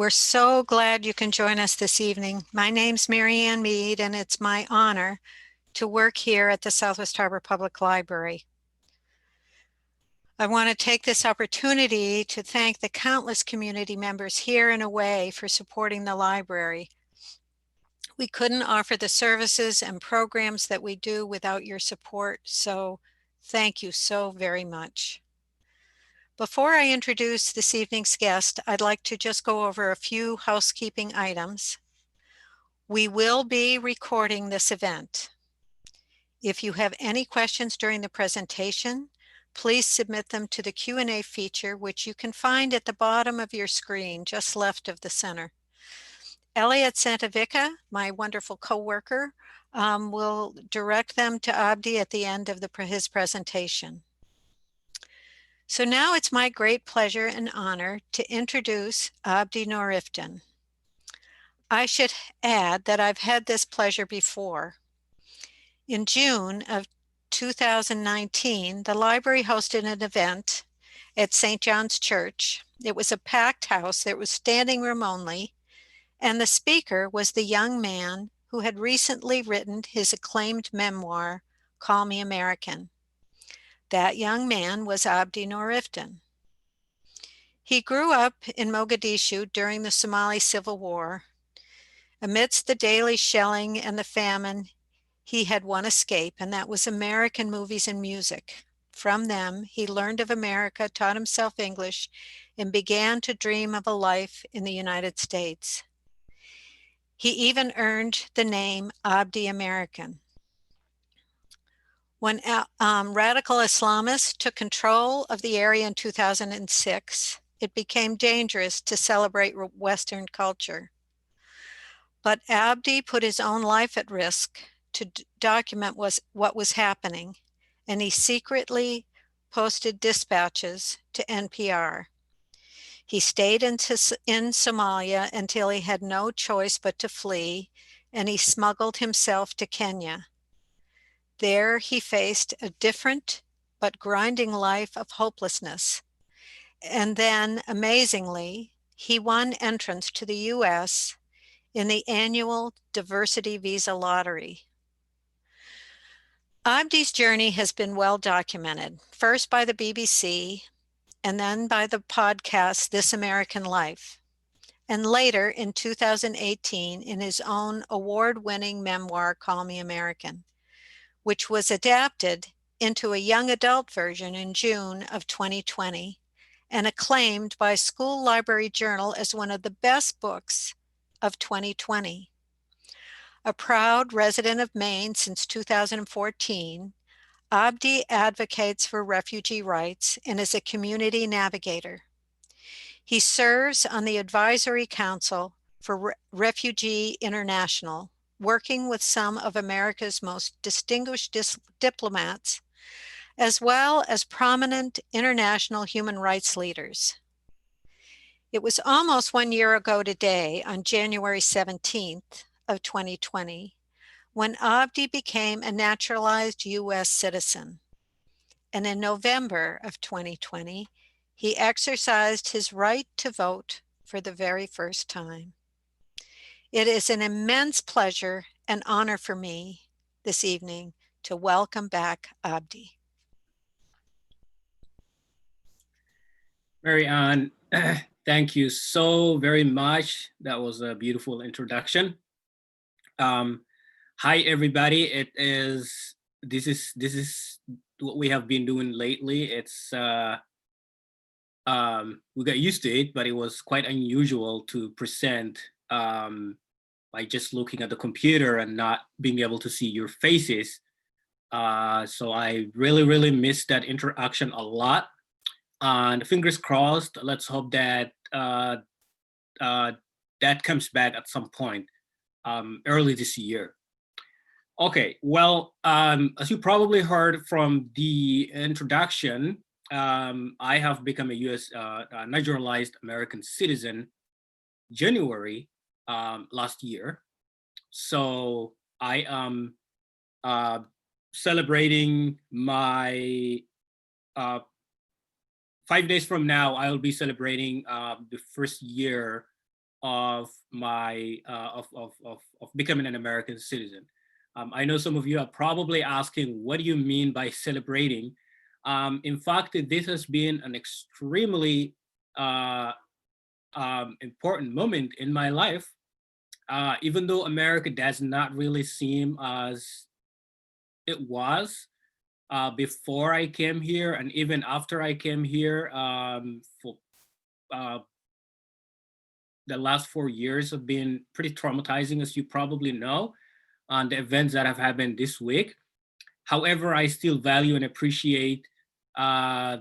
We're so glad you can join us this evening. My name's Mary Ann Mead, and it's my honor to work here at the Southwest Harbor Public Library. I want to take this opportunity to thank the countless community members here and away for supporting the library. We couldn't offer the services and programs that we do without your support, so thank you so very much. Before I introduce this evening's guest, I'd like to just go over a few housekeeping items. We will be recording this event. If you have any questions during the presentation, please submit them to the Q&A feature, which you can find at the bottom of your screen, just left of the center. Elliot Santavica, my wonderful coworker, will direct them to Abdi at the end of his presentation. So now it's my great pleasure and honor to introduce Abdi Nor Iftin. I should add that I've had this pleasure before. In June of 2019, the library hosted an event at St. John's Church. It was a packed house. There was standing room only, and the speaker was the young man who had recently written his acclaimed memoir, Call Me American. That young man was Abdi Nor Iftin. He grew up in Mogadishu during the Somali Civil War. Amidst the daily shelling and the famine, he had one escape, and that was American movies and music. From them, he learned of America, taught himself English, and began to dream of a life in the United States. He even earned the name Abdi American. When radical Islamists took control of the area in 2006, it became dangerous to celebrate Western culture. But Abdi put his own life at risk to document what was happening, and he secretly posted dispatches to NPR. He stayed in Somalia until he had no choice but to flee, and he smuggled himself to Kenya. There he faced a different but grinding life of hopelessness. And then, amazingly, he won entrance to the US in the annual diversity visa lottery. Abdi's journey has been well documented, first by the BBC and then by the podcast This American Life, and later in 2018 in his own award-winning memoir, Call Me American, which was adapted into a young adult version in June of 2020 and acclaimed by School Library Journal as one of the best books of 2020. A proud resident of Maine since 2014, Abdi advocates for refugee rights and is a community navigator. He serves on the Advisory Council for Refugee International, working with some of America's most distinguished diplomats, as well as prominent international human rights leaders. It was almost 1 year ago today, on January 17th of 2020, when Abdi became a naturalized US citizen. And in November of 2020, he exercised his right to vote for the very first time. It is an immense pleasure and honor for me this evening to welcome back Abdi. Mary Ann, thank you so very much. That was a beautiful introduction. Hi everybody. This is what we have been doing lately. It's we got used to it, but it was quite unusual to present by just looking at the computer and not being able to see your faces. So I really missed that interaction a lot. And fingers crossed, let's hope that that comes back at some point early this year. Okay, well, as you probably heard from the introduction, I have become a US naturalized American citizen January last year. So I am celebrating my 5 days from now, I'll be celebrating the first year of my of becoming an American citizen. I know some of you are probably asking, what do you mean by celebrating? In fact, this has been an extremely important moment in my life. Even though America does not really seem as it was before I came here, and even after I came here, for uh, the last 4 years have been pretty traumatizing, as you probably know, on the events that have happened this week. However, I still value and appreciate uh,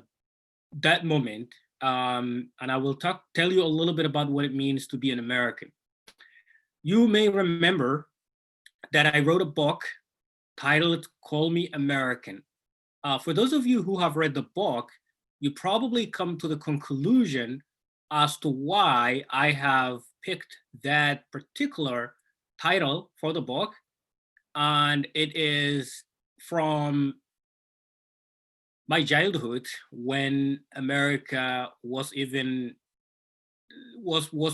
that moment, and I will tell you a little bit about what it means to be an American. You may remember that I wrote a book titled "Call Me American." For those of you who have read the book, you probably come to the conclusion as to why I have picked that particular title for the book. And it is from my childhood, when America was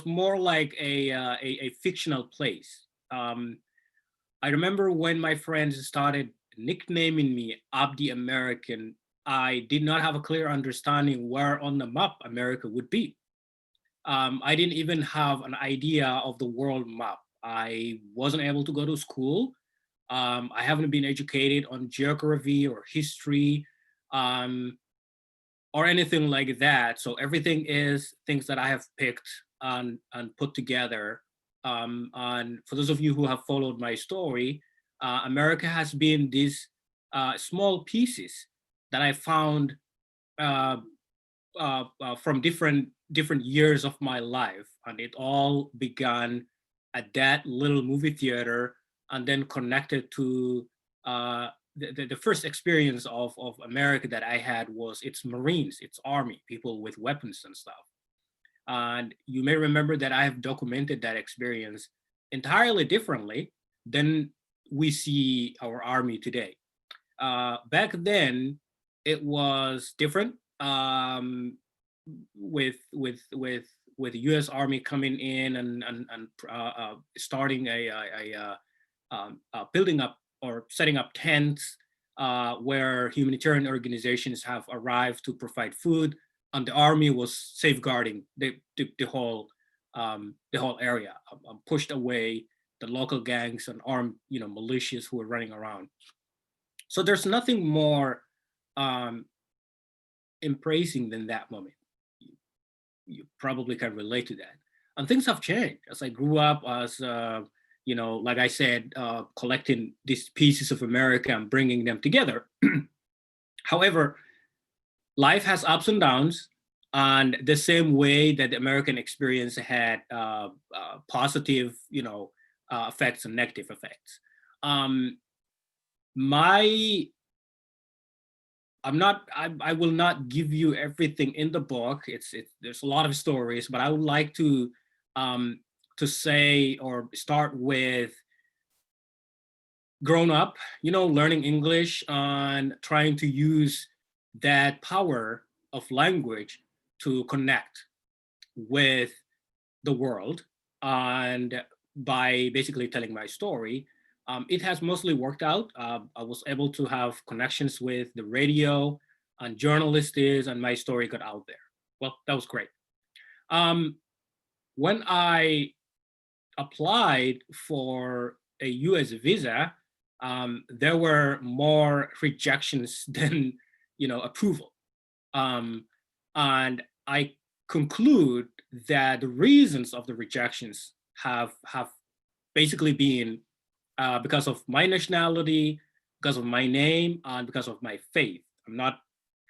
more like a fictional place. I remember when my friends started nicknaming me Abdi American, I did not have a clear understanding where on the map America would be. I didn't even have an idea of the world map. I wasn't able to go to school. I haven't been educated on geography or history, um, or anything like that. So everything is things that I have picked and put together. And for those of you who have followed my story, America has been these small pieces that I found uh, from different years of my life, and it all began at that little movie theater, and then connected to the first experience of America that I had was its Marines, its army, people with weapons and stuff. And you may remember that I have documented that experience entirely differently than we see our army today. Back then, it was different. With the U.S. Army coming in and starting building up or setting up tents where humanitarian organizations have arrived to provide food, and the army was safeguarding the whole area, pushed away the local gangs and armed militias who were running around. So there's nothing more um, embracing than that moment. You probably can relate to that. And things have changed as I grew up, as like I said, collecting these pieces of America and bringing them together. However, life has ups and downs, and the same way that the American experience had positive, effects and negative effects. Um, my I will not give you everything in the book. There's a lot of stories, but I would like um, to say or start with grown up, learning English and trying to use that power of language to connect with the world. And by basically telling my story, it has mostly worked out. I was able to have connections with the radio and journalists, and my story got out there. Well, that was great. Um, when I applied for a US visa, there were more rejections than approval. Um, and I conclude that the reasons of the rejections have basically been because of my nationality, because of my name, and because of my faith. I'm not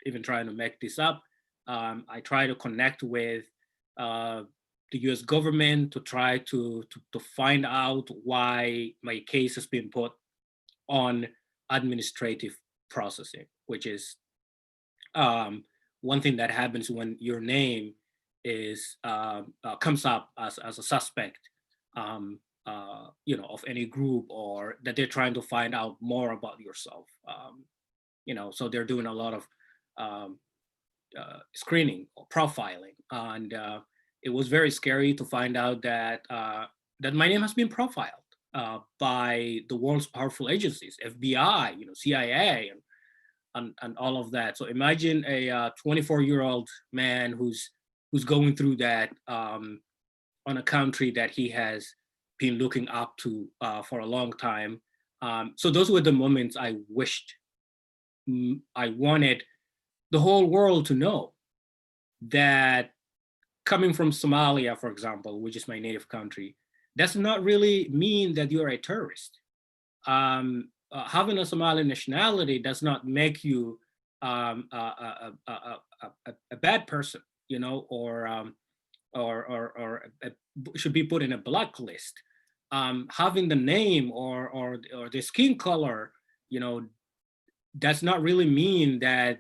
even trying to make this up. I try to connect with uh, the U.S. government to try to find out why my case has been put on administrative processing, which is um, one thing that happens when your name is comes up as a suspect, of any group, or that they're trying to find out more about yourself. So they're doing a lot of um, screening or profiling, and it was very scary to find out that that my name has been profiled by the world's powerful agencies, FBI, CIA, and all of that. So imagine a 24-year-old man who's going through that on a country that he has been looking up to for a long time. So those were the moments I wished I wanted the whole world to know that coming from Somalia, for example, which is my native country, does not really mean that you're a terrorist. Having a Somali nationality does not make you a bad person, or should be put in a blacklist. Having the name or the skin color, does not really mean that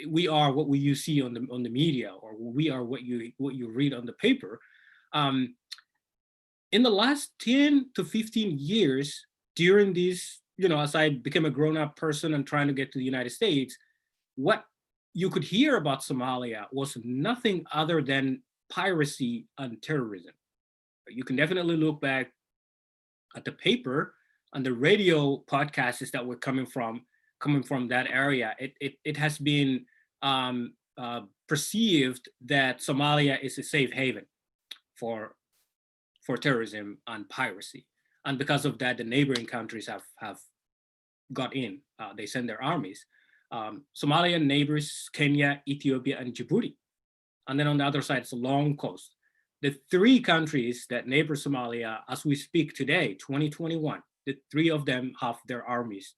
we are what you see on the media, or we are what you read on the paper. In the last 10 to 15 years, during these, as I became a grown-up person and trying to get to the United States, what you could hear about Somalia was nothing other than piracy and terrorism. You can definitely look back at the paper and the radio podcasts that were coming from that area. It has been perceived that Somalia is a safe haven for terrorism and piracy, and because of that, the neighboring countries have got in. They send their armies. Somalian neighbors: Kenya, Ethiopia, and Djibouti. And then on the other side, it's a long coast. The three countries that neighbor Somalia, as we speak today, 2021, the three of them have their armies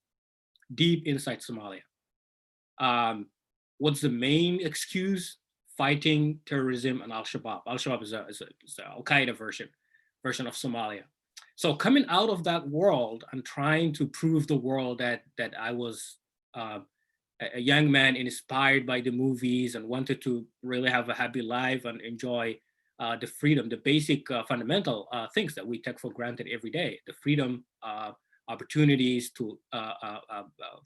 deep inside Somalia. What's the main excuse? Fighting terrorism and Al-Shabaab. Al-Shabaab is a Al-Qaeda version of Somalia. So coming out of that world and trying to prove the world that I was a young man inspired by the movies and wanted to really have a happy life and enjoy the freedom, the basic fundamental things that we take for granted every day, the freedom, opportunities to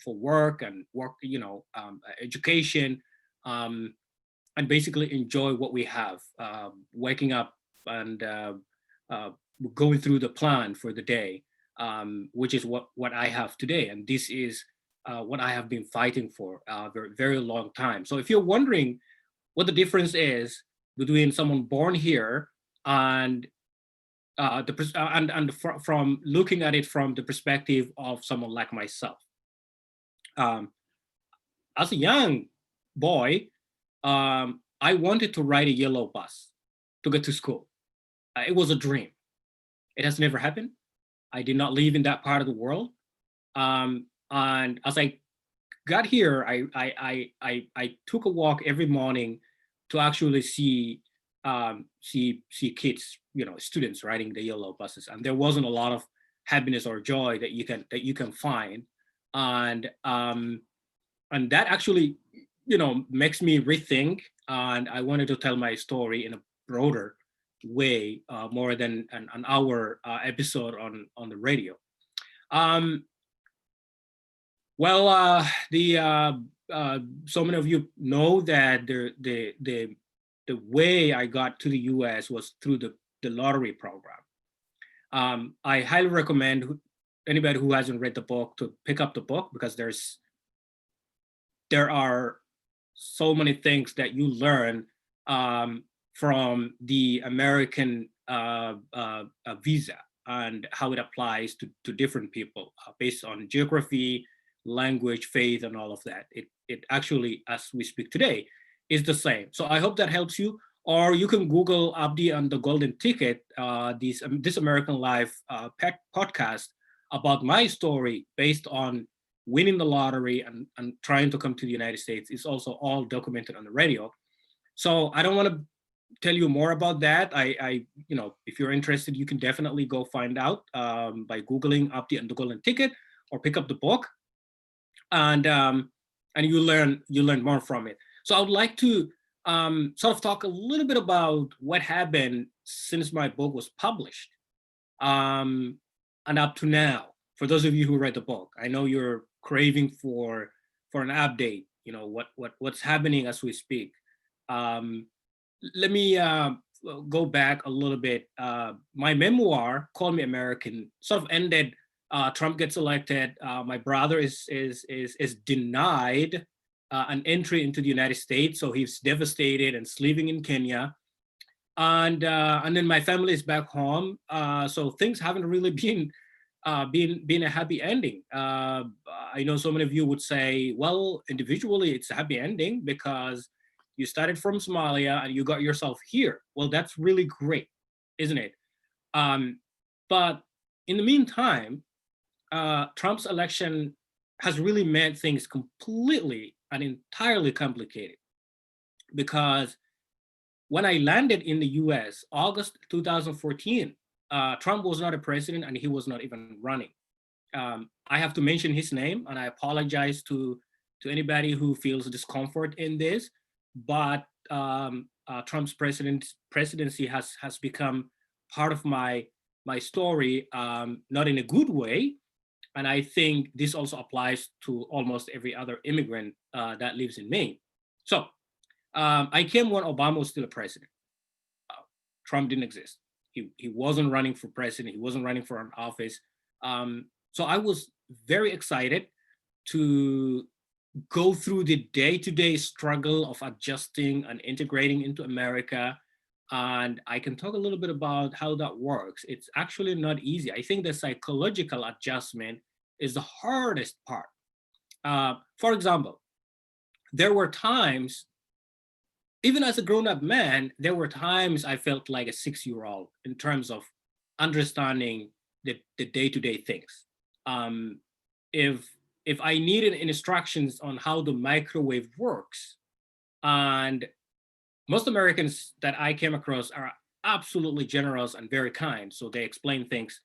for work, education, and basically enjoy what we have, waking up and going through the plan for the day, which is what I have today. And this is what I have been fighting for a very, very long time. So if you're wondering what the difference is between someone born here and from looking at it from the perspective of someone like myself, as a young boy, I wanted to ride a yellow bus to get to school. It was a dream. It has never happened. I did not live in that part of the world. And as I got here, I took a walk every morning to actually see kids, students riding the yellow buses, and there wasn't a lot of happiness or joy that you can find, and that actually makes me rethink, and I wanted to tell my story in a broader way, more than an hour episode on the radio. Well, so many of you know that the way I got to the U.S. was through the lottery program. I highly recommend anybody who hasn't read the book to pick up the book, because there are so many things that you learn from the American visa and how it applies to different people based on geography, language, faith, and all of that. It actually, as we speak today, is the same. So I hope that helps you. Or you can Google Abdi and the Golden Ticket, this American Life podcast about my story based on winning the lottery and trying to come to the United States. It's also all documented on the radio. So I don't want to tell you more about that. I if you're interested, you can definitely go find out by Googling Abdi and the Golden Ticket, or pick up the book, and you learn more from it. So I would like to sort of talk a little bit about what happened since my book was published, and up to now. For those of you who read the book, I know you're craving for an update. What's happening as we speak. let me go back a little bit. My memoir, Call Me American, sort of ended. Trump gets elected. My brother is denied an entry into the United States, so he's devastated and is living in Kenya. And then my family is back home, so things haven't really been a happy ending. I know so many of you would say, well, individually it's a happy ending because you started from Somalia and you got yourself here. Well, that's really great, isn't it? But in the meantime, Trump's election has really made things completely and entirely complicated because when I landed in the US, August 2014, Trump was not a president and he was not even running. I have to mention his name, and I apologize to anybody who feels discomfort in this, but Trump's presidency has become part of my story, not in a good way. And I think this also applies to almost every other immigrant that lives in Maine. So I came when Obama was still a president. Trump didn't exist. He wasn't running for president. He wasn't running for an office. So I was very excited to go through the day-to-day struggle of adjusting and integrating into America. And I can talk a little bit about how that works. It's actually not easy. I think the psychological adjustment is the hardest part. For example, there were times, even as a grown-up man, there were times I felt like a 6-year-old in terms of understanding the day-to-day things. If I needed instructions on how the microwave works, and most Americans that I came across are absolutely generous and very kind, so they explain things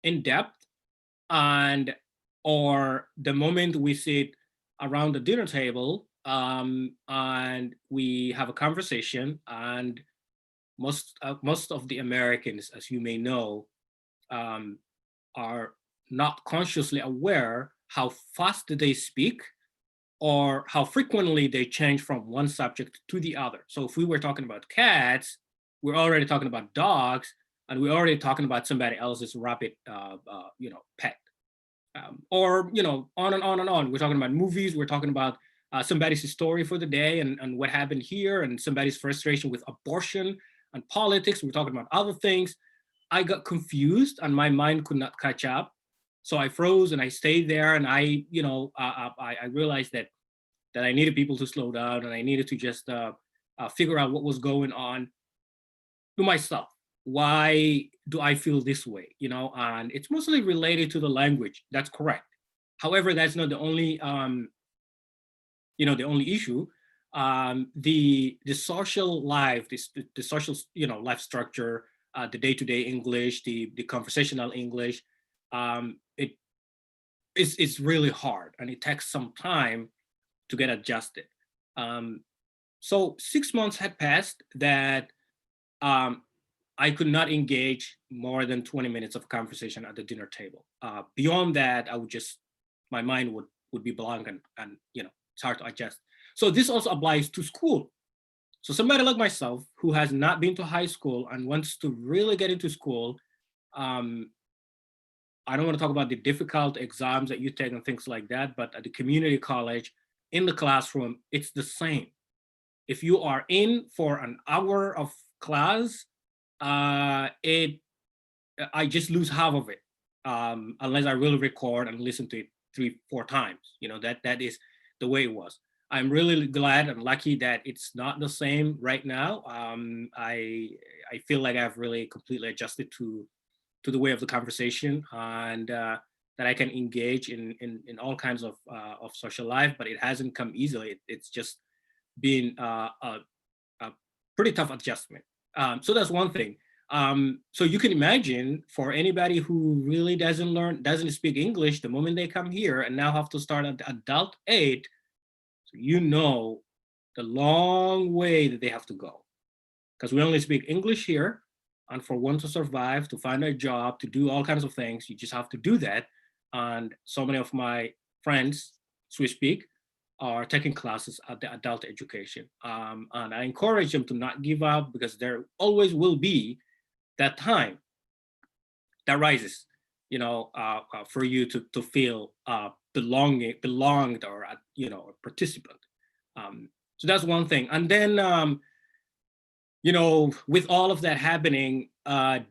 in depth, and or the moment we sit around the dinner table and we have a conversation, and most of the Americans, as you may know, are not consciously aware how fast they speak or how frequently they change from one subject to the other. So if we were talking about cats, we're already talking about dogs, and we're already talking about somebody else's rabbit, pet. Or on and on and on. We're talking about movies. We're talking about somebody's story for the day and what happened here, and somebody's frustration with abortion and politics. We're talking about other things. I got confused and my mind could not catch up. So I froze and I stayed there, and I realized that I needed people to slow down, and I needed to just figure out what was going on to myself. Why do I feel this way? And it's mostly related to the language. That's correct. However, that's not the only the only issue. The social life, the social life structure, the day-to-day English, the conversational English, it's really hard, and it takes some time to get adjusted. So 6 months had passed that I could not engage more than 20 minutes of conversation at the dinner table. Beyond that, I would just, my mind would be blank, and it's hard to adjust. So this also applies to school. So somebody like myself who has not been to high school and wants to really get into school, I don't want to talk about the difficult exams that you take and things like that, but at the community college, in the classroom, it's the same. If you are in for an hour of class, I just lose half of it, unless I really record and listen to it 3-4 times. That is the way it was. I'm really glad and lucky that it's not the same right now. I feel like I've really completely adjusted to the way of the conversation, and that I can engage in all kinds of social life, but it hasn't come easily. It's just been a pretty tough adjustment. So that's one thing. So you can imagine, for anybody who really doesn't speak English, the moment they come here and now have to start at adult age, so the long way that they have to go, because we only speak English here. And for one to survive, to find a job, to do all kinds of things, you just have to do that. And so many of my friends, Swiss speak, are taking classes at the adult education. And I encourage them to not give up, because there always will be that time that rises, for you to feel belonged, or a participant. So that's one thing. And then with all of that happening,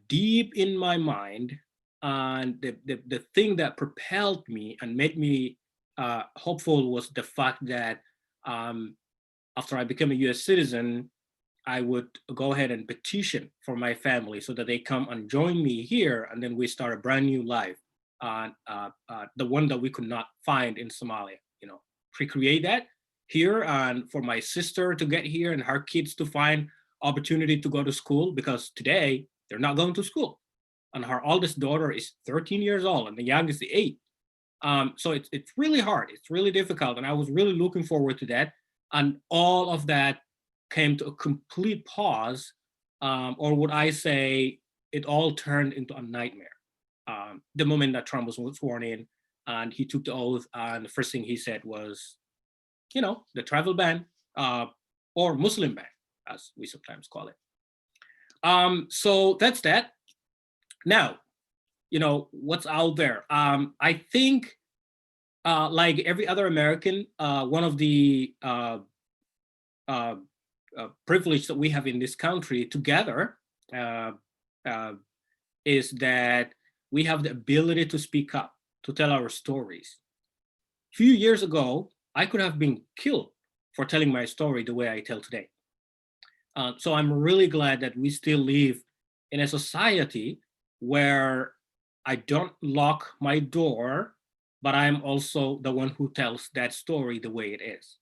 deep in my mind, and the thing that propelled me and made me hopeful was the fact that after I became a US citizen, I would go ahead and petition for my family so that they come and join me here, and then we start a brand new life, the one that we could not find in Somalia. Recreate that here, and for my sister to get here and her kids to find opportunity to go to school, because today they're not going to school, and her oldest daughter is 13 years old and the youngest is 8. So it's really hard, it's really difficult, and I was really looking forward to that, and all of that came to a complete pause, or would I say it all turned into a nightmare. The moment that Trump was sworn in and he took the oath, and the first thing he said was, the travel ban, or Muslim ban, as we sometimes call it. So that's that. Now, what's out there? I think, like every other American, one of the privilege that we have in this country together is that we have the ability to speak up, to tell our stories. A few years ago, I could have been killed for telling my story the way I tell today. So I'm really glad that we still live in a society where I don't lock my door, but I'm also the one who tells that story the way it is.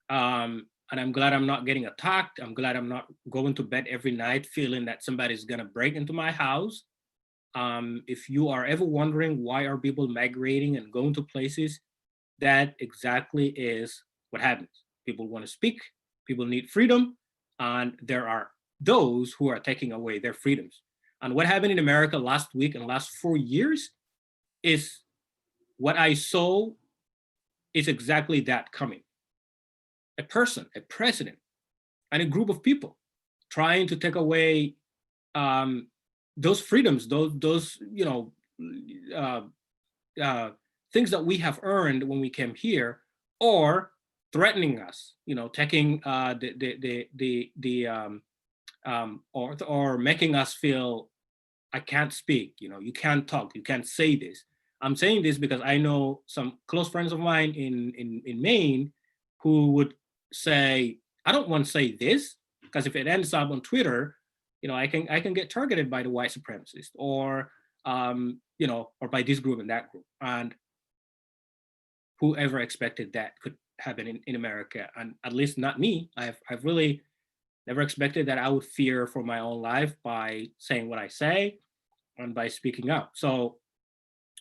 And I'm glad I'm not getting attacked. I'm glad I'm not going to bed every night feeling that somebody's gonna break into my house. If you are ever wondering why are people migrating and going to places, that exactly is what happens. People want to speak, people need freedom, and there are those who are taking away their freedoms. And what happened in America last week and last 4 years is what I saw is exactly that coming. A person, a president, and a group of people trying to take away those freedoms, those things that we have earned when we came here, or threatening us, taking or making us feel, I can't speak, you can't talk, you can't say this. I'm saying this because I know some close friends of mine in Maine who would say, I don't want to say this, because if it ends up on Twitter, I can get targeted by the white supremacists, or or by this group and that group. And whoever expected that could happen in America, and at least not me. I've really never expected that I would fear for my own life by saying what I say and by speaking up. So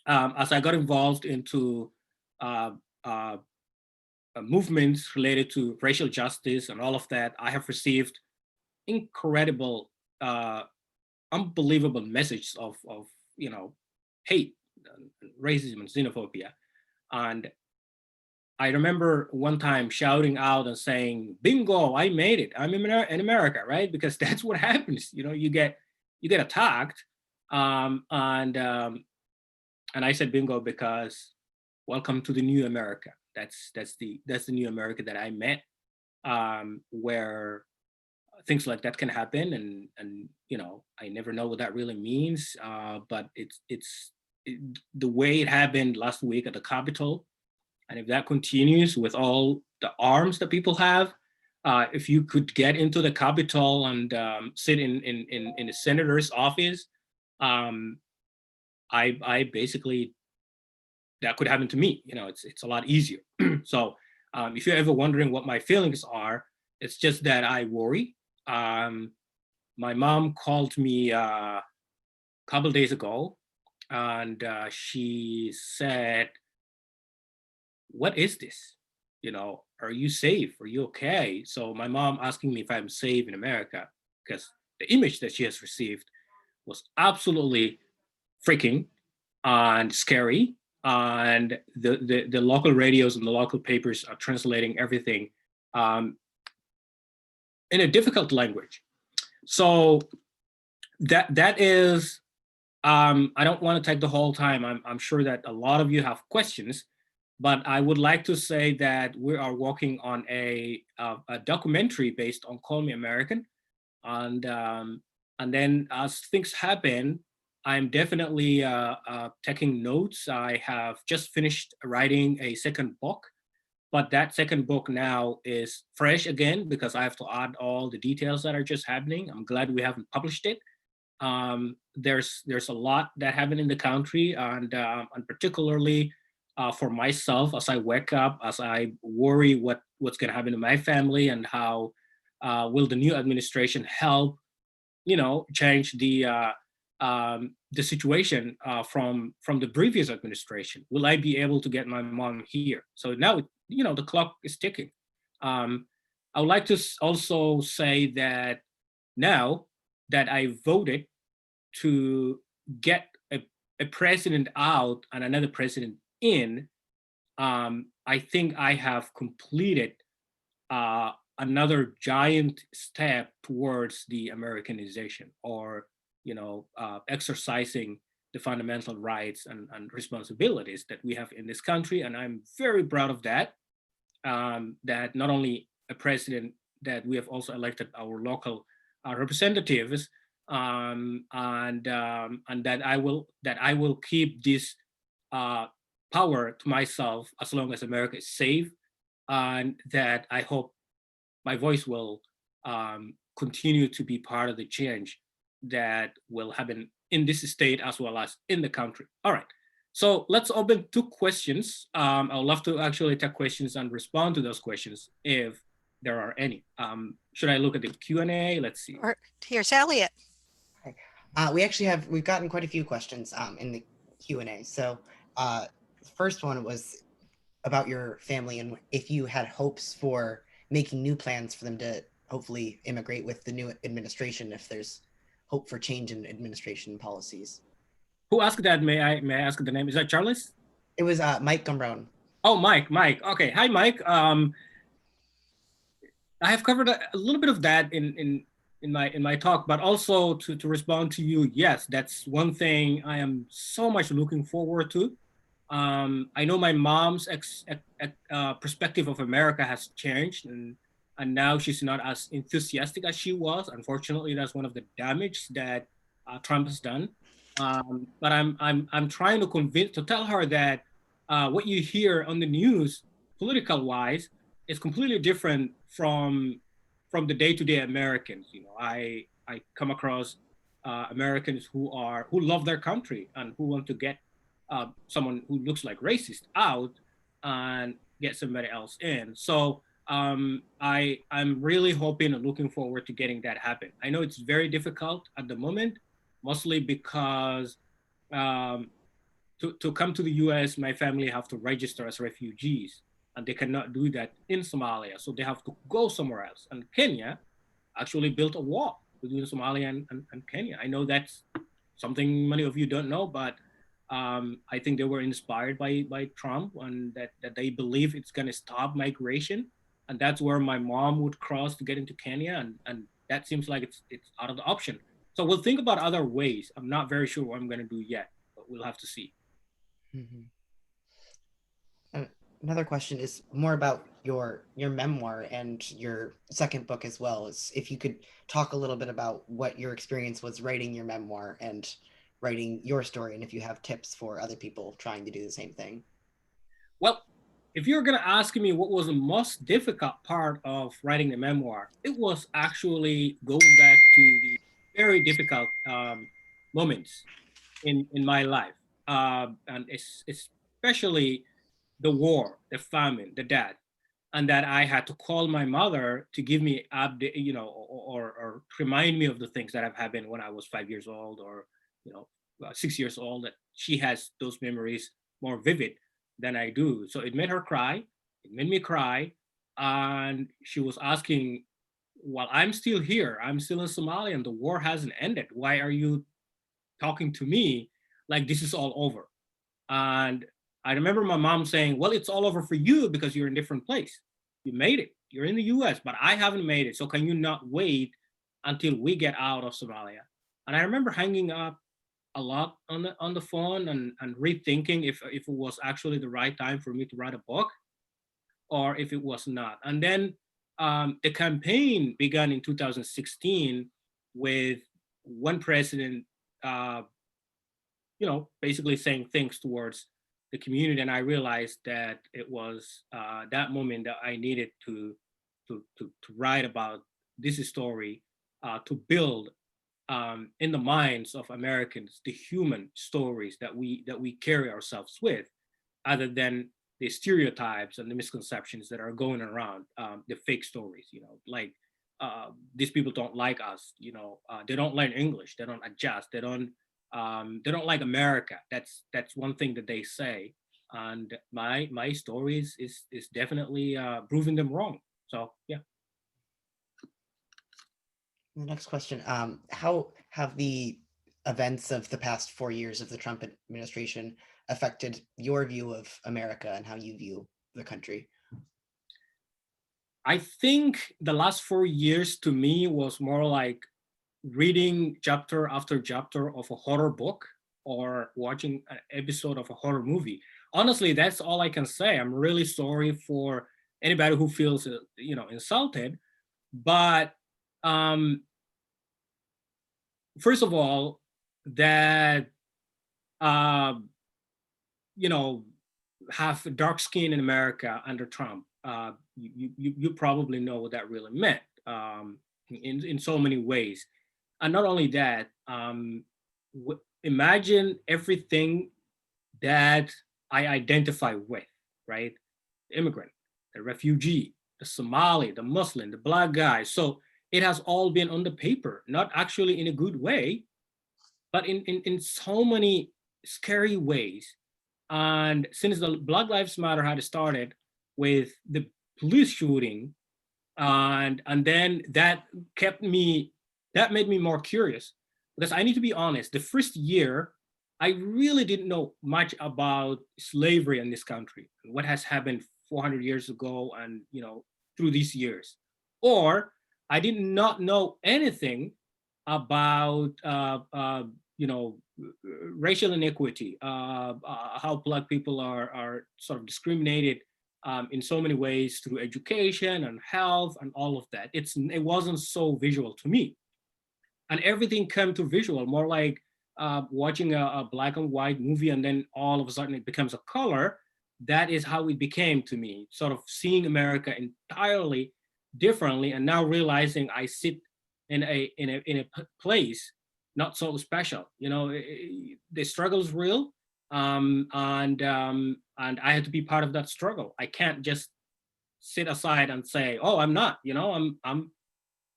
as I got involved into movements related to racial justice and all of that, I have received incredible, unbelievable messages of hate, racism, and xenophobia. And I remember one time shouting out and saying, "Bingo! I made it. I'm in America, right?" Because that's what happens. You get attacked, and I said bingo because welcome to the new America. That's the new America that I met, where things like that can happen, and I never know what that really means. But it's the way it happened last week at the Capitol. And if that continues with all the arms that people have, if you could get into the Capitol and sit in a senator's office, I basically, that could happen to me. It's a lot easier. So if you're ever wondering what my feelings are, it's just that I worry. My mom called me a couple days ago, and she said, "What is this? Are you safe? Are you okay?" So my mom asking me if I'm safe in America, because the image that she has received was absolutely freaking and scary. and the local radios and the local papers are translating everything in a difficult language. So that is, I don't want to take the whole time. I'm sure that a lot of you have questions, but I would like to say that we are working on a documentary based on Call Me American, and then as things happen, I'm definitely taking notes. I have just finished writing a second book, but that second book now is fresh again because I have to add all the details that are just happening. I'm glad we haven't published it. There's a lot that happened in the country, and particularly for myself, as I wake up, as I worry what's going to happen to my family, and how will the new administration help, change the situation from the previous administration. Will I be able to get my mom here? So now, the clock is ticking. I would like to also say that now that I voted to get a president out and another president in, I think I have completed another giant step towards the Americanization, or exercising the fundamental rights and responsibilities that we have in this country. And I'm very proud of that. That not only a president, that we have also elected our local representatives, and that I will keep this power to myself as long as America is safe, and that I hope my voice will continue to be part of the change that will happen in this state as well as in the country. All right. So let's open to questions. I would love to actually take questions and respond to those questions if there are any. Should I look at the Q&A? Let's see. Or here's Elliot. Hi. We've gotten quite a few questions in the Q&A. So the first one was about your family and if you had hopes for making new plans for them to hopefully immigrate with the new administration, if there's hope for change in administration policies. Who asked that? May I ask the name? Is that Charles? It was Mike Gumbrone. Oh, Mike. Okay. Hi, Mike. I have covered a little bit of that in my talk, but also to respond to you, yes, that's one thing I am so much looking forward to. I know my mom's perspective of America has changed, and now she's not as enthusiastic as she was. Unfortunately, that's one of the damage that Trump has done. But I'm trying to tell her that what you hear on the news, political wise, is completely different from the day-to-day Americans. I come across Americans who love their country and who want to get someone who looks like racist out and get somebody else in. So I'm really hoping and looking forward to getting that happen. I know it's very difficult at the moment, mostly because to come to the US, my family have to register as refugees, and they cannot do that in Somalia. So they have to go somewhere else. And Kenya actually built a wall between Somalia and Kenya. I know that's something many of you don't know, but I think they were inspired by Trump, and that they believe it's going to stop migration. And that's where my mom would cross to get into Kenya. And that seems like it's out of the option. So we'll think about other ways. I'm not very sure what I'm going to do yet, but we'll have to see. Mm-hmm. Another question is more about your memoir and your second book as well. Is if you could talk a little bit about what your experience was writing your memoir and writing your story, and if you have tips for other people trying to do the same thing. Well, if you're going to ask me what was the most difficult part of writing the memoir, it was actually going back to the very difficult moments in my life, and especially the war, the famine, the death, and that I had to call my mother to give me update, or remind me of the things that have happened when I was 5 years old, or 6 years old. That she has those memories more vivid than I do. So it made her cry. It made me cry, and she was asking, "While I'm still here, I'm still in Somalia, and the war hasn't ended. Why are you talking to me like this is all over?" And I remember my mom saying, well, it's all over for you because you're in a different place. You made it. You're in the US, but I haven't made it. So can you not wait until we get out of Somalia? And I remember hanging up a lot on the phone and rethinking if it was actually the right time for me to write a book or if it was not. And then the campaign began in 2016 with one president, basically saying things towards the community, and I realized that it was that moment that I needed to write about this story, to build in the minds of Americans the human stories that we carry ourselves with, other than the stereotypes and the misconceptions that are going around, the fake stories, like these people don't like us, they don't learn English, they don't adjust, they don't like America. That's one thing that they say, and my stories is definitely proving them wrong. So yeah. The next question, how have the events of the past 4 years of the Trump administration affected your view of America and how you view the country? I think the last 4 years to me was more like reading chapter after chapter of a horror book or watching an episode of a horror movie. Honestly, that's all I can say. I'm really sorry for anybody who feels insulted, but first of all, that have dark skin in America under Trump, you probably know what that really meant, in so many ways. And not only that, imagine everything that I identify with, right? The immigrant, the refugee, the Somali, the Muslim, the Black guy. So it has all been on the paper, not actually in a good way, but in so many scary ways. And since the Black Lives Matter had started with the police shooting, and then that made me more curious, because I need to be honest, the first year I really didn't know much about slavery in this country, what has happened 400 years ago, and through these years. Or I did not know anything about racial inequity, how Black people are sort of discriminated in so many ways through education and health and all of that. It wasn't so visual to me, and everything came to visual, more like watching a black and white movie, and then all of a sudden it becomes a color. That is how it became to me, sort of seeing America entirely differently, and now realizing I sit in a place not so special. The struggle is real, and I had to be part of that struggle. I can't just sit aside and say, "Oh, I'm not."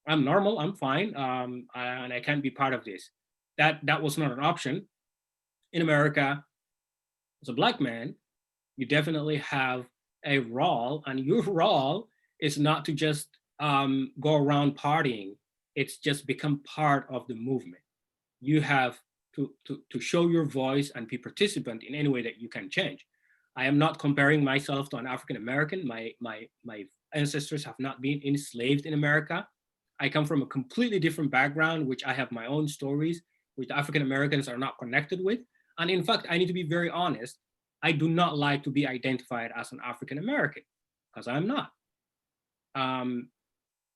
I'm normal. I'm fine, and I can't be part of this. That was not an option. In America, as a Black man, you definitely have a role, and your role is not to just go around partying. It's just become part of the movement. You have to show your voice and be participant in any way that you can change. I am not comparing myself to an African American. My ancestors have not been enslaved in America. I come from a completely different background, which I have my own stories, which African Americans are not connected with. And in fact, I need to be very honest. I do not like to be identified as an African American, because I'm not.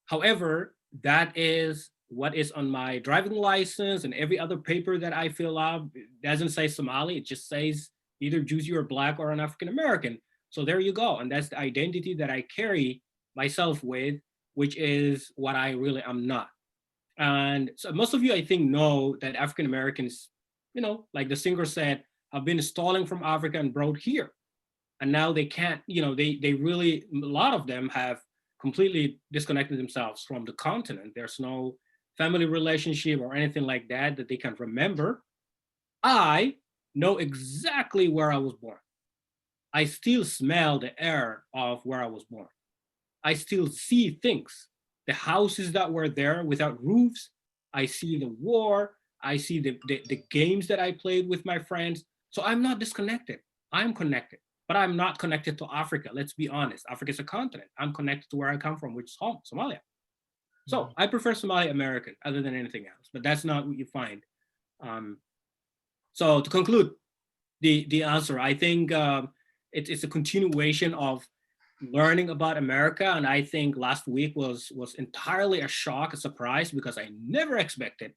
However, that is what is on my driving license and every other paper that I fill out. It doesn't say Somali, it just says either Jersey or Black or an African American. So there you go. And that's the identity that I carry myself with, which is what I really am not. And so most of you, I think, know that African Americans, like the singer said, have been stalling from Africa and brought here. And now they can't, they really, a lot of them have completely disconnected themselves from the continent. There's no family relationship or anything like that they can remember. I know exactly where I was born. I still smell the air of where I was born. I still see things, the houses that were there without roofs. I see the war. I see the games that I played with my friends. So I'm not disconnected. I'm connected, but I'm not connected to Africa. Let's be honest. Africa is a continent. I'm connected to where I come from, which is home, Somalia. So I prefer Somali American other than anything else, but that's not what you find. So to conclude the answer, I think it's a continuation of learning about America. And I think last week was entirely a shock, a surprise, because I never expected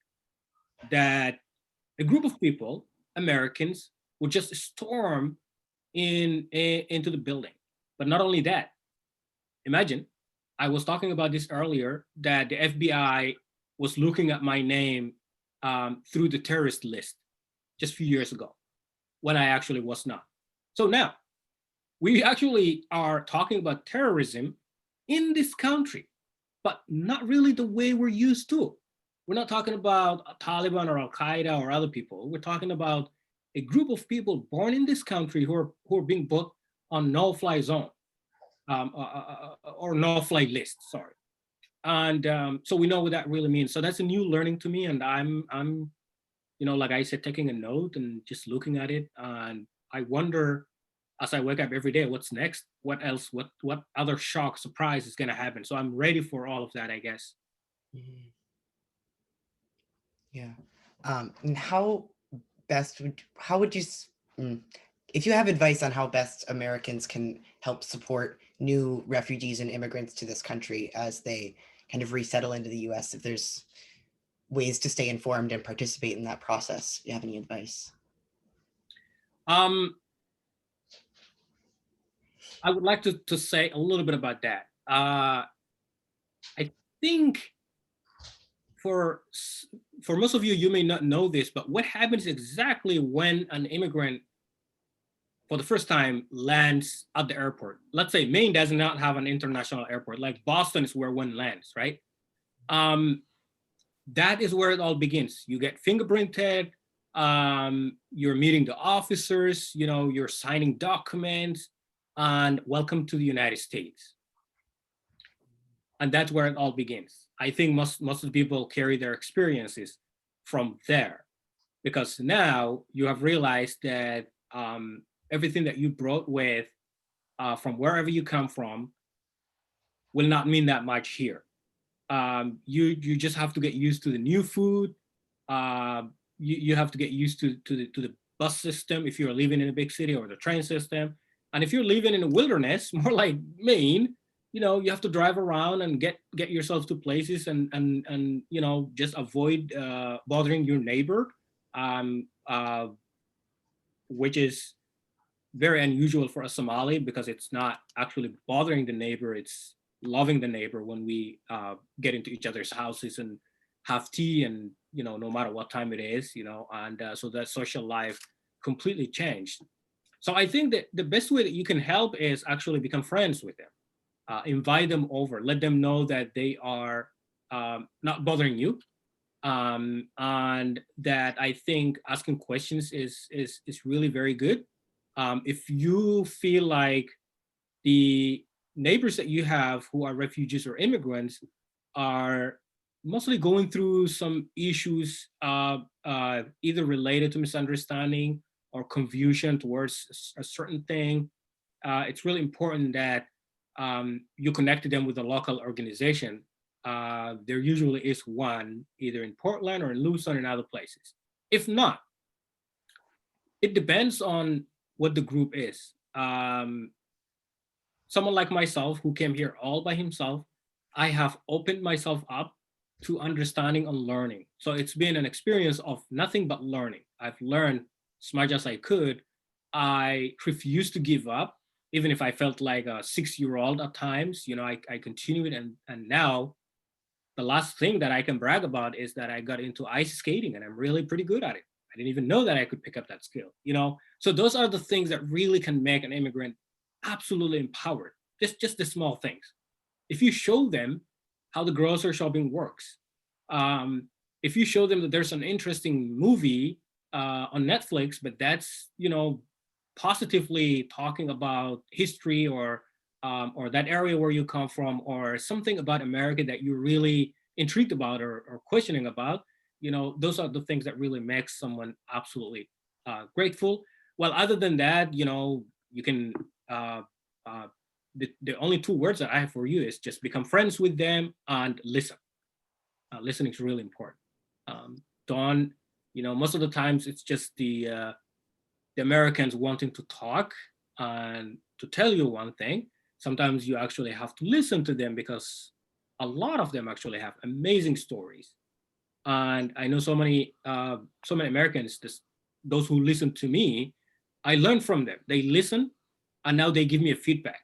that a group of people, Americans, would just storm into the building. But not only that, imagine, I was talking about this earlier, that the FBI was looking at my name through the terrorist list just a few years ago, when I actually was not. So now, we actually are talking about terrorism in this country, but not really the way we're used to. We're not talking about Taliban or Al-Qaeda or other people. We're talking about a group of people born in this country who are being put on no-fly zone or no-fly list, sorry. And so we know what that really means. So that's a new learning to me, and I'm like I said, taking a note and just looking at it. And I wonder, as I wake up every day, what's next? What else? What other shock, surprise is going to happen? So I'm ready for all of that, I guess. Mhm. Yeah. And how would you, if you have advice on how best Americans can help support new refugees and immigrants to this country as they kind of resettle into the US, if there's ways to stay informed and participate in that process, do you have any advice? I would like to say a little bit about that. I think for most of you, you may not know this, but what happens exactly when an immigrant for the first time lands at the airport? Let's say Maine does not have an international airport, like Boston is where one lands, right? That is where it all begins. You get fingerprinted, you're meeting the officers, you're signing documents, and welcome to the United States. And that's where it all begins. I think most of the people carry their experiences from there, because now you have realized that everything that you brought with from wherever you come from will not mean that much here. You just have to get used to the new food. You have to get used to the bus system if you're living in a big city, or the train system. And if you're living in the wilderness, more like Maine, you have to drive around and get yourself to places and just avoid bothering your neighbor, which is very unusual for a Somali, because it's not actually bothering the neighbor, it's loving the neighbor when we get into each other's houses and have tea, and no matter what time it is, and so that social life completely changed. So I think that the best way that you can help is actually become friends with them. Invite them over, let them know that they are not bothering you, and that I think asking questions is really very good. If you feel like the neighbors that you have who are refugees or immigrants are mostly going through some issues, either related to misunderstanding or confusion towards a certain thing, it's really important that you connect to them with a local organization. There usually is one, either in Portland or in Luzon and other places. If not, it depends on what the group is. Someone like myself who came here all by himself, I have opened myself up to understanding and learning. So it's been an experience of nothing but learning. I've learned as much as I could. I refused to give up, even if I felt like a 6-year-old at times. I continued, and now the last thing that I can brag about is that I got into ice skating, and I'm really pretty good at it. I didn't even know that I could pick up that skill. So those are the things that really can make an immigrant absolutely empowered. Just the small things. If you show them how the grocery shopping works, if you show them that there's an interesting movie on Netflix, but that's positively talking about history or that area where you come from, or something about America that you're really intrigued about or questioning about, those are the things that really make someone absolutely grateful. Well, other than that, you can, the only two words that I have for you is just become friends with them and listen. Listening is really important. Don't, most of the times it's just the Americans wanting to talk and to tell you one thing. Sometimes you actually have to listen to them because a lot of them actually have amazing stories. And I know so many Americans, those who listen to me, I learn from them. They listen, and now they give me a feedback.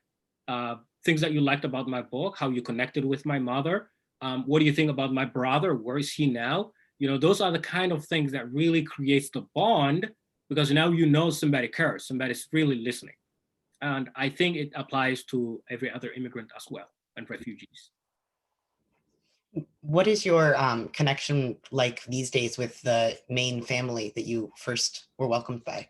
Things that you liked about my book, how you connected with my mother. What do you think about my brother? Where is he now? Those are the kind of things that really creates the bond, because now somebody cares, somebody's really listening. And I think it applies to every other immigrant as well, and refugees. What is your connection like these days with the Maine family that you first were welcomed by?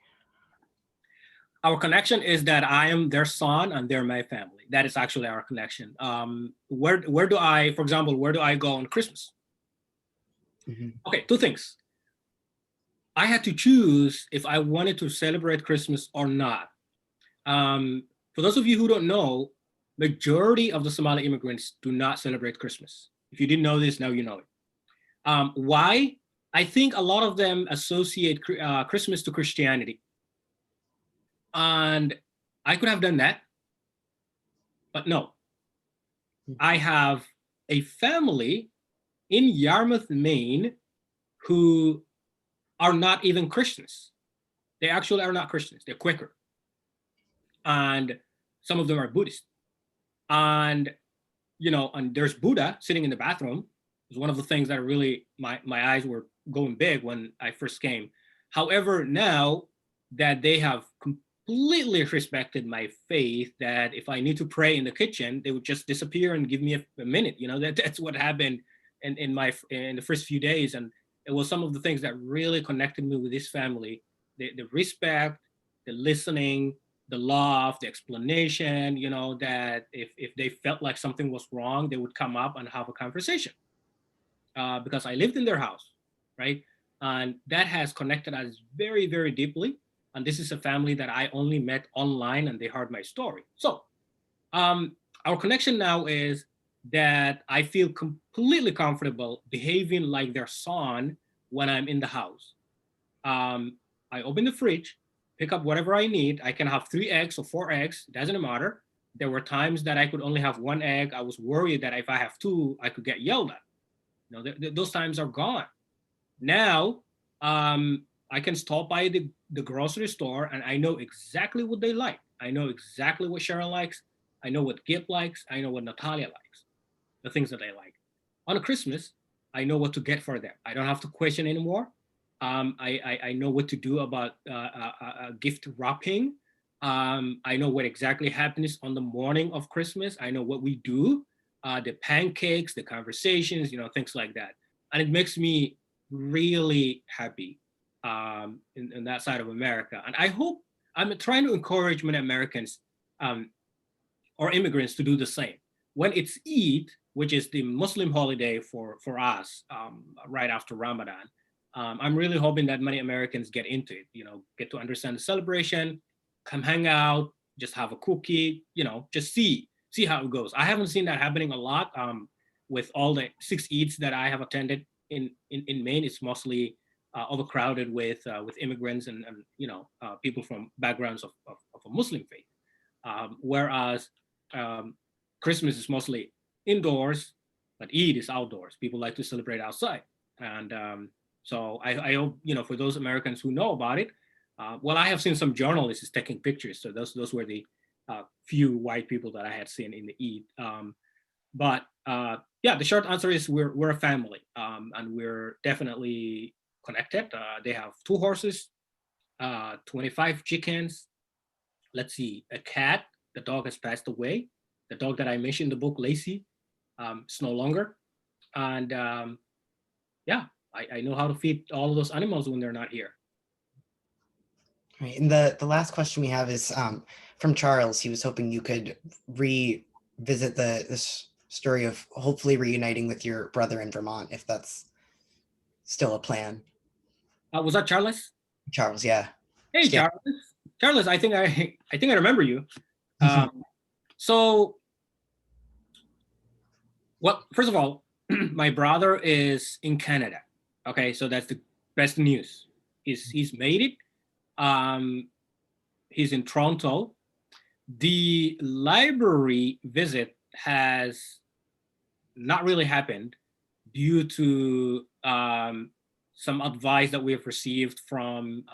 Our connection is that I am their son and they're my family. That is actually our connection. Where do I, for example, where do I go on Christmas? Mm-hmm. Okay, two things. I had to choose if I wanted to celebrate Christmas or not. For those of you who don't know, majority of the Somali immigrants do not celebrate Christmas. If you didn't know this, now you know it. Why? I think a lot of them associate Christmas to Christianity. And I could have done that, but no. I have a family in Yarmouth, Maine, who are not even Christians. They actually are not Christians. They're Quaker. And some of them are Buddhist. And, and there's Buddha sitting in the bathroom. It's one of the things that really, my eyes were going big when I first came. However, now that they have completely respected my faith, that if I need to pray in the kitchen, they would just disappear and give me a minute. That's what happened in the first few days. And it was some of the things that really connected me with this family. The respect, the listening, the love, the explanation, that if they felt like something was wrong, they would come up and have a conversation. Because I lived in their house, right? And that has connected us very, very deeply. And this is a family that I only met online, and they heard my story. So our connection now is that I feel completely comfortable behaving like their son when I'm in the house. I open the fridge, pick up whatever I need. I can have 3 eggs or 4 eggs, doesn't matter. There were times that I could only have 1 egg. I was worried that if I have 2, I could get yelled at. Those times are gone. Now, I can stop by the grocery store and I know exactly what they like. I know exactly what Sharon likes. I know what Gip likes. I know what Natalia likes, the things that they like. On Christmas, I know what to get for them. I don't have to question anymore. I know what to do about gift wrapping. I know what exactly happens on the morning of Christmas. I know what we do, the pancakes, the conversations, things like that. And it makes me really happy in that side of America. And I hope, I'm trying to encourage many Americans or immigrants to do the same. When it's Eid, which is the Muslim holiday for us, right after Ramadan, I'm really hoping that many Americans get into it, get to understand the celebration, come hang out, just have a cookie, just see how it goes. I haven't seen that happening a lot with all the 6 Eids that I have attended in Maine. It's mostly overcrowded with immigrants and people from backgrounds of a Muslim faith. Whereas Christmas is mostly indoors, but Eid is outdoors. People like to celebrate outside. And so I hope, for those Americans who know about it, well, I have seen some journalists taking pictures. So those were the few white people that I had seen in the Eid. But yeah, the short answer is we're a family, and we're definitely connected. They have 2 horses, 25 chickens. Let's see, a cat. The dog has passed away. The dog that I mentioned in the book, Lacey, is no longer. And yeah, I know how to feed all of those animals when they're not here. Right. And the last question we have is from Charles. He was hoping you could revisit this story of hopefully reuniting with your brother in Vermont, if that's still a plan. Was that Charles? Charles, yeah. Hey, Charles. Charles, I think I remember you. So, well, first of all, my brother is in Canada. Okay, so that's the best news. He's made it. He's in Toronto. The library visit has not really happened due to some advice that we have received from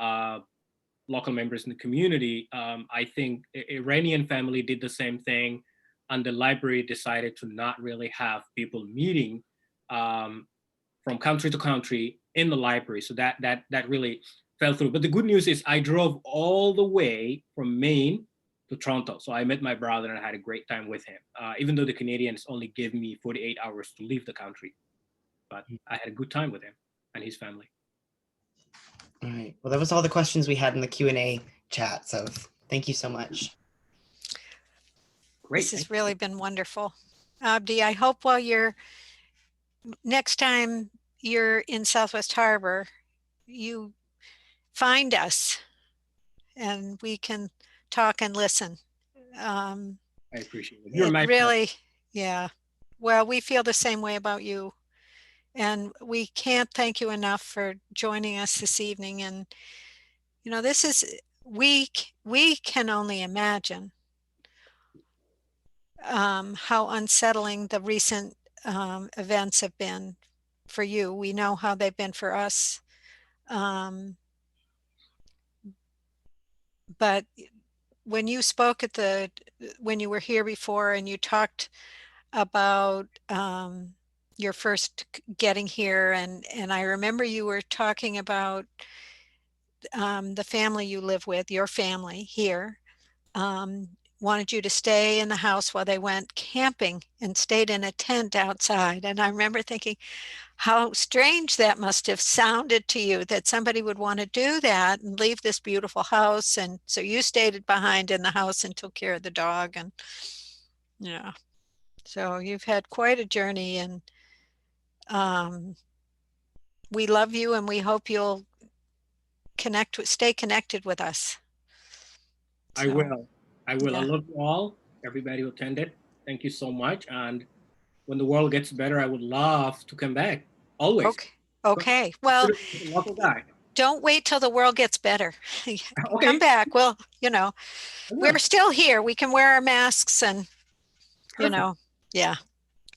local members in the community. I think Iranian family did the same thing, and the library decided to not really have people meeting from country to country in the library. So that really fell through. But the good news is I drove all the way from Maine to Toronto. So I met my brother and I had a great time with him, even though the Canadians only give me 48 hours to leave the country. But I had a good time with him and his family. All right. Well, that was all the questions we had in the Q&A chat. So thank you so much. Great. This has really been wonderful. Abdi, I hope while next time you're in Southwest Harbor, you find us and we can talk and listen. I appreciate it. You're my really friend. Yeah. Well, we feel the same way about you. And we can't thank you enough for joining us this evening. And, you know, this is, we can only imagine how unsettling the recent events have been for you. We know how they've been for us. But when you spoke when you were here before and you talked about your first getting here, and I remember you were talking about the family you live with, your family here, wanted you to stay in the house while they went camping and stayed in a tent outside. And I remember thinking how strange that must have sounded to you, that somebody would want to do that and leave this beautiful house. And so you stayed behind in the house and took care of the dog. And yeah, so you've had quite a journey, and we love you and we hope you'll stay connected with us. So. I will. I love you all, everybody who attended. Thank you so much. And when the world gets better, I would love to come back. Always. Okay. Well, local guy. Don't wait till the world gets better. Okay. Come back. Well, you know, we're still here. We can wear our masks and, you know, yeah.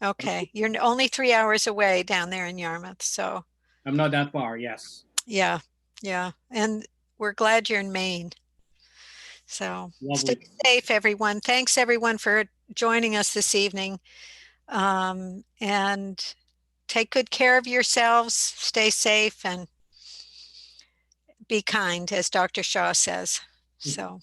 Okay. You're only 3 hours away down there in Yarmouth. So I'm not that far. Yes. Yeah. Yeah. And we're glad you're in Maine. So Stay safe, everyone. Thanks, everyone, for joining us this evening. And take good care of yourselves. Stay safe and be kind, as Dr. Shaw says. So.